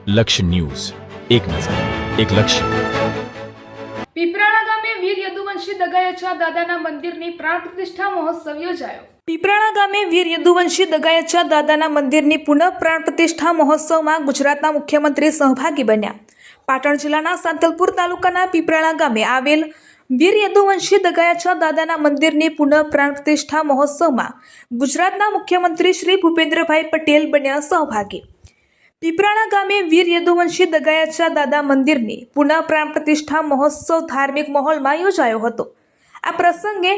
લક્ષ્ય ન્યૂઝ, એક નજર, એક લક્ષ્ય. પીપરાણા ગામે વીર યદુવંશી દગાયચા દાદાના મંદિરની પ્રાણ પ્રતિષ્ઠા મહોત્સવ યોજાયો. પીપરાણા ગામે વીર યદુવંશી દગાયચા દાદાના મંદિરની પુનઃ પ્રાણ પ્રતિષ્ઠા મહોત્સવમાં ગુજરાતના મુખ્યમંત્રી સહભાગી બન્યા. પાટણ જિલ્લાના સાંતલપુર તાલુકાના પીપરાણા ગામે આવેલ વીર યદુવંશી દગાયચા દાદાના મંદિરની પુનઃ પ્રાણ પ્રતિષ્ઠા મહોત્સવમાં ગુજરાતના મુખ્યમંત્રી શ્રી ભૂપેન્દ્રભાઈ પટેલ બન્યા સહભાગી. પીપરાણા ગામે વીર યદુવંશી દગાયચા દાદા મંદિરની પુનઃ પ્રાણ પ્રતિષ્ઠા મહોત્સવ ધાર્મિક માહોલમાં યોજાયો હતો. આ પ્રસંગે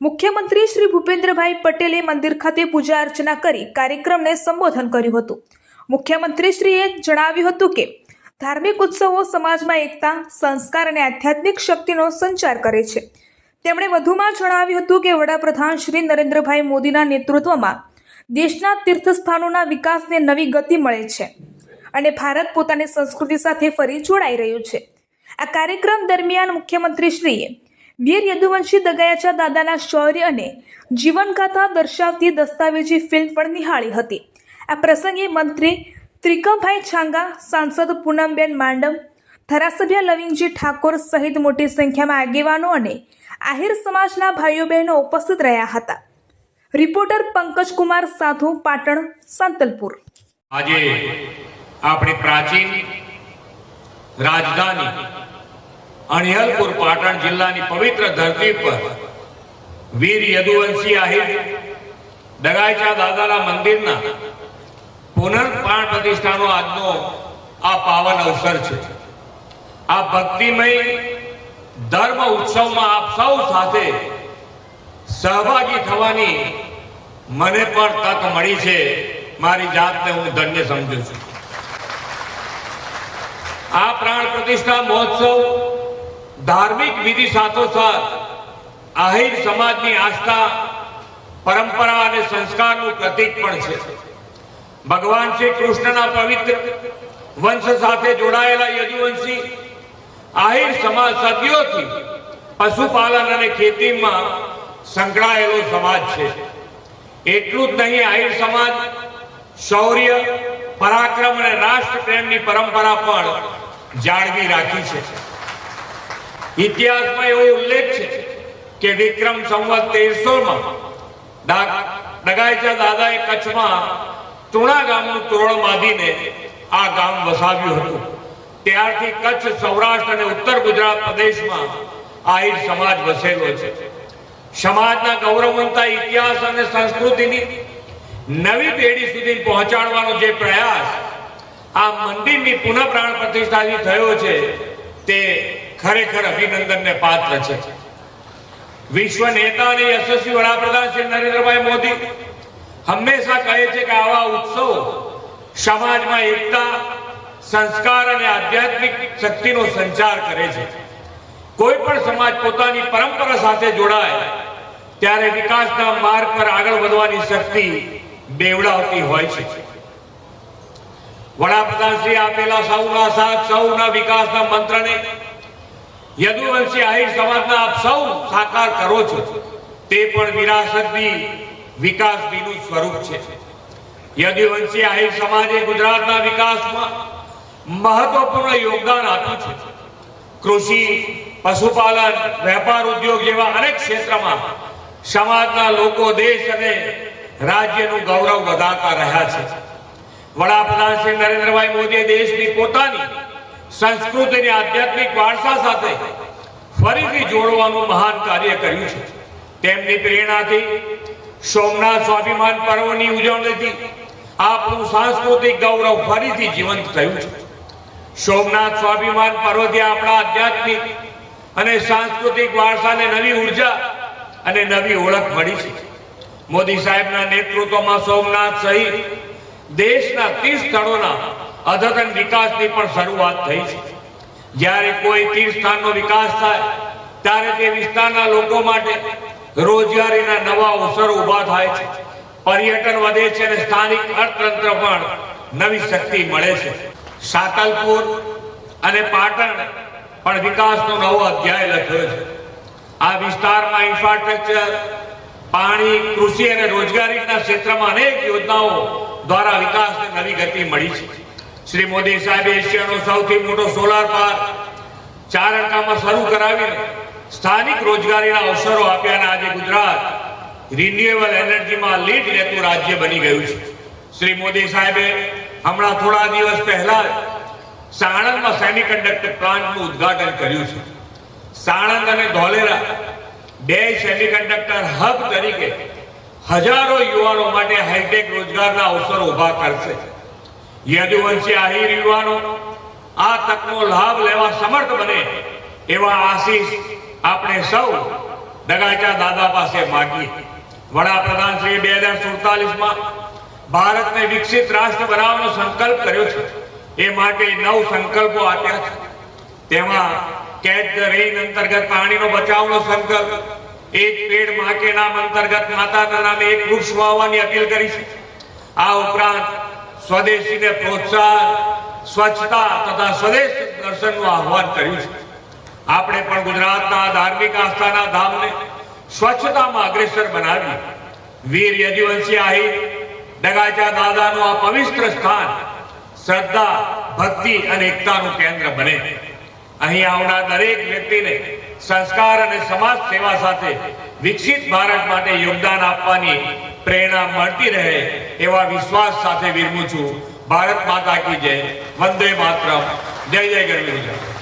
મુખ્યમંત્રી શ્રી ભૂપેન્દ્રભાઈ પટેલે મંદિર ખાતે પૂજા અર્ચના કરી કાર્યક્રમને સંબોધન કર્યું હતું. મુખ્યમંત્રીશ્રીએ જણાવ્યું હતું કે ધાર્મિક ઉત્સવો સમાજમાં એકતા, સંસ્કાર અને આધ્યાત્મિક શક્તિનો સંચાર કરે છે. તેમણે વધુમાં જણાવ્યું હતું કે વડાપ્રધાન શ્રી નરેન્દ્રભાઈ મોદીના નેતૃત્વમાં દેશના તીર્થસ્થાનોના વિકાસને નવી ગતિ મળે છે અને ભારત પોતાની સંસ્કૃતિ સાથે ફરી જોડાઈ રહ્યું છે. આ કાર્યક્રમ દરમિયાન મુખ્યમંત્રીશ્રીએ વીર યદુવંશી દગાયચા દાદાના શૌર્ય અને જીવનગાથા દર્શાવતી દસ્તાવેજી ફિલ્મ પણ નિહાળી હતી. આ પ્રસંગે મંત્રી ત્રિકમભાઈ છાંગા, સાંસદ પૂનમબેન માંડમ, ધારાસભ્ય લવિંગજી ઠાકોર સહિત મોટી સંખ્યામાં આગેવાનો અને આહિર સમાજના ભાઈઓ બહેનો ઉપસ્થિત રહ્યા હતા. રિપોર્ટર પંકજકુમાર સાધુ, પાટણ, સાંતલપુર. આજે આપણી પ્રાચીન રાજધાની અણિયલપુર પાટણ જિલ્લાની પવિત્ર ધરતી પર વીર યદુવંશી આહિર દગાયચા દાદાના મંદિરના પુનઃપ્રાણ પ્રતિષ્ઠાનો આજનો આ પાવન અવસર છે. આ ભક્તિમય ધર્મ ઉત્સવમાં આપ સૌ સાથે સહભાગી થવાની મને પણ તક મળી છે. મારી જાતને હું ધન્ય સમજુ છું. આ પ્રાણ પ્રતિષ્ઠા મહોત્સવ ધાર્મિક વિધિ સાથોસાથ આહિર સમાજની આસ્થા, પરંપરા અને સંસ્કારનું પ્રતીક પણ છે. ભગવાન શ્રી કૃષ્ણના પવિત્ર વંશ સાથે જોડાયેલા યદુવંશી આહિર સમાજ સદીઓથી પશુપાલન અને ખેતીમાં સંકળાયેલો સમાજ છે. એટલું જ નહીં, આહિર સમાજ શૌર્ય, પરાક્રમ અને રાષ્ટ્ર પ્રેમની પરંપરા પણ જાળવી રાખી છે. ઇતિહાસમાં એવો ઉલ્લેખ છે કે વિક્રમ સંવત 1300માં દગાયચા દાદાએ કચ્છમાં તુણા ગામનું તોરણ બાંધીને આ ગામ વસાવ્યું હતું. ત્યારથી કચ્છ, સૌરાષ્ટ્ર અને ઉત્તર ગુજરાત પ્રદેશમાં આહિર સમાજ વસેલો છે. સમાજના ગૌરવવંતા ઇતિહાસ અને સંસ્કૃતિની નવી પેઢી સુધી પહોંચાડવાનો જે પ્રયાસ આ મંદિરની પુનઃ પ્રાણ પ્રતિષ્ઠાથી થયો છે તે ખરેખર અભિનંદનને પાત્ર છે. વિશ્વ નેતા અને યશસ્વી વડાપ્રધાન શ્રી નરેન્દ્રભાઈ મોદી હંમેશા કહે છે કે આવા ઉત્સવો સમાજમાં એકતા, સંસ્કાર અને આધ્યાત્મિક શક્તિનો સંચાર કરે છે. કોઈ પણ સમાજ પોતાની પરંપરા સાથે જોડાય ત્યારે વિકાસના માર્ગ પર આગળ વધવાની શક્તિ બેવડાવતી હોય છે. વડાપ્રધાન શ્રી આપેલા સૌના સાથ, સૌના વિકાસના મંત્રને યદુવંશી આહિર સમાજના આપ સૌ સાકાર કરો છો. તે પણ વિરાસતની વિકાસનું સ્વરૂપ છે. યદુવંશી આહિર સમાજે ગુજરાતના વિકાસમાં મહત્વપૂર્ણ યોગદાન આપ્યું છે. કૃષિ, પશુપાલન, વેપાર ઉદ્યોગ જેવા અનેક ક્ષેત્રમાં સમાજના લોકો દેશ અને રાજ્યનું ગૌરવ વધારતા રહ્યા છે. વડાપ્રધાન શ્રી નરેન્દ્રભાઈ મોદીએ દેશની પોતાની સંસ્કૃતિ અને આધ્યાત્મિક વારસા સાથે ફરીથી જોડવાનું મહાન કાર્ય કર્યું છે. તેમની પ્રેરણાથી સોમનાથ સ્વાભિમાન પર્વની ઉજવણીથી આપણું સાંસ્કૃતિક ગૌરવ ફરીથી જીવંત થયું છે. સોમનાથ સ્વાભિમાન પર્વથી આપણા આધ્યાત્મિક અને સાંસ્કૃતિક વારસાને નવી ઉર્જા અને નવી ઓળખ મળી છે. મોદી સાહેબના નેતૃત્વમાં સોમનાથ સહિત દેશના 30 સ્થળોના અદ્યતન વિકાસની પણ શરૂઆત થઈ છે. જ્યારે કોઈ તીર્થસ્થાનનો વિકાસ થાય ત્યારે તે વિસ્તારના લોકો માટે રોજગારીના નવા અવસરો ઊભા થાય છે. પર્યટન વધે છે અને સ્થાનિક અર્થતંત્ર પણ નવી શક્તિ મળે છે. સાંતલપુર અને પાટણ પણ વિકાસનો નવો અધ્યાય લખ્યો છે. આ વિસ્તારમાં ઇન્ફ્રાસ્ટ્રક્ચર, પાણી, કૃષિ અને રોજગારીના ક્ષેત્રમાં અનેક યોજનાઓ દ્વારા વિકાસને નવી ગતિ મળી છે. શ્રી મોદી સાહેબે એશિયાનો સૌથી મોટો સોલાર પાર્ક ચારણકામાં શરૂ કરાવીને સ્થાનિક રોજગારીના અવસરો આપ્યા અને આજે ગુજરાત રિન્યુએબલ એનર્જીમાં લીડ લેતું રાજ્ય બની ગયું છે. શ્રી મોદી સાહેબે હમણાં થોડા દિવસ પહેલા સાણંદમાં સેમિકન્ડક્ટર પ્લાન્ટનું ઉદ્ઘાટન કર્યું છે. સાણંદ અને ધોલેરા બે સેમિકન્ડક્ટર હબ તરીકે હજારો યુવાનો માટે હાઈટેક રોજગારના અવસરો ઉભા કરશે. યદુવંશી આહિર યુવાનો આ તકનો લાભ લેવા સમર્થ બને એવા આશીષ આપણે સૌ દગાચા દાદા પાસે માગીએ. વડાપ્રધાન શ્રી 2047માં ભારતને વિકસિત રાષ્ટ્ર બનાવવાનો સંકલ્પ કર્યો છે. એ માટે 9 સંકલ્પો આપ્યા છે. તેમાં કેચ ધ રેઇન અંતર્ગત પાણીનો બચાવનો સંકલ્પ, એક પેડ માં કે નામ અંતર્ગત માતાના નામે એક વૃક્ષ વાવવાની અપીલ કરી છે. આ ઉપરાંત સ્વદેશીને પ્રોત્સાહન, સ્વચ્છતા તથા સ્વદેશ દર્શનનું આહ્વાન કર્યું છે. આપણે પણ ગુજરાતના ધાર્મિક આસ્થાના ધામને સ્વચ્છતામાં અગ્રેસર બનાવી વીર યદુવંશી આહિર દગાચા દાદાનું આ પવિત્ર સ્થાન શ્રદ્ધા, ભક્તિ અને એકતાનું કેન્દ્ર બને. અહીં આવનાર દરેક વ્યક્તિને સંસ્કાર અને સમાજ સેવા સાથે વિકસિત ભારત માટે યોગદાન આપવાની પ્રેરણા મળતી રહે એવા વિશ્વાસ સાથે વિરમું છું. ભારત માતા કી જય. વંદે માતરમ. જય જય ગરવી ગુજરાત.